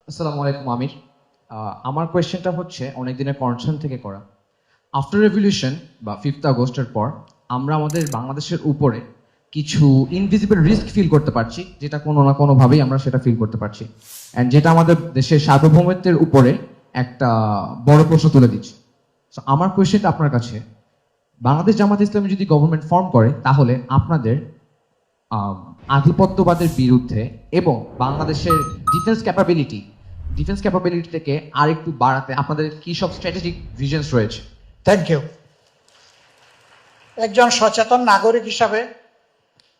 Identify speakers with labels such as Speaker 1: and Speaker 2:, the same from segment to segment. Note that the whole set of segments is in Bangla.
Speaker 1: আসসালামু আলাইকুম আমির। আমার কোয়েশ্চেনটা হচ্ছে অনেক দিনের কনসার্ন থেকে করা। আফটার রেভলিউশন বা 5th আগস্টের পর আমরা আমাদের বাংলাদেশের উপরে কিছু ইনভিজিবল রিস্ক ফিল করতে পারছি, যেটা কোনো না কোনোভাবেই আমরা সেটা ফিল করতে পারছি, অ্যান্ড যেটা আমাদের দেশের সার্বভৌমত্বের উপরে একটা বড় প্রশ্ন তুলে দিচ্ছে। সো আমার কোয়েশ্চেনটা আপনার কাছে, বাংলাদেশ জামাত ইসলামী যদি গভর্নমেন্ট ফর্ম করে তাহলে আপনাদের আম, আধিপত্যবাদের বিরুদ্ধে এবং বাংলাদেশের ডিফেন্স ক্যাপাবিলিটিকে আর একটু বাড়াতে আপনাদের কি সব স্ট্র্যাটেজিক ভিশনস রয়েছে?
Speaker 2: Thank you. একজন সচেতন নাগরিক হিসাবে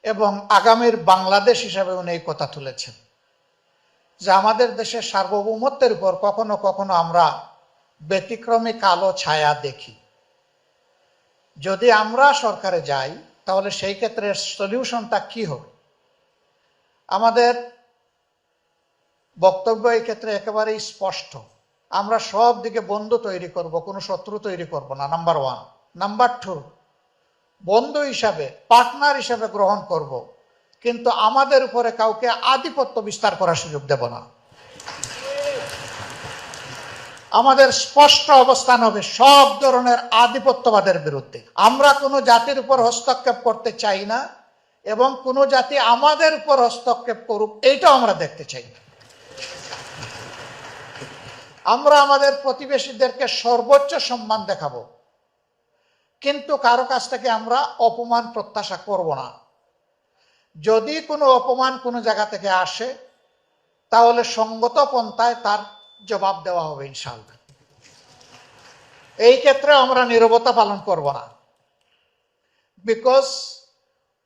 Speaker 2: এবং আগামীর বাংলাদেশ হিসাবে উনি এই কথা তুলেছেন যে আমাদের দেশের সার্বভৌমত্বের উপর কখনো কখনো আমরা ব্যতিক্রমী কালো ছায়া দেখি। যদি আমরা সরকারে যাই তাহলে সেই ক্ষেত্রে সলিউশনটা কি হবে? আমাদের বক্তব্য এই ক্ষেত্রে একেবারেই স্পষ্ট। আমরা সব দিকে বন্ধু তৈরি করব, কোনো শত্রু তৈরি করব না, নাম্বার 1। নাম্বার 2, বন্ধু হিসাবে, পার্টনার হিসাবে গ্রহণ করব, কিন্তু আমাদের উপরে কাউকে আধিপত্য বিস্তার করার সুযোগ দেব না। আমাদের স্পষ্ট অবস্থান হবে সব ধরনের আধিপত্যবাদের বিরুদ্ধে। আমরা কোনো জাতির উপর হস্তক্ষেপ করতে চাই না এবং কোনো জাতি আমাদের উপর হস্তক্ষেপ করুক এইটাও আমরা দেখতে চাই না। আমরা আমাদের প্রতিবেশীদেরকে সর্বোচ্চ সম্মান দেখাবো, কিন্তু কারো কাছ থেকে আমরা অপমান প্রত্যাশা করব না। যদি কোনো অপমান কোনো জায়গা থেকে আসে তাহলে সঙ্গত পন্থায় তার জবাব দেওয়া হবে ইনশাআল্লাহ। এই ক্ষেত্রে আমরা নীরবতা পালন করব না, because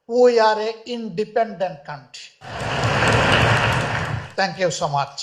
Speaker 2: we are a independent country. Thank you so much.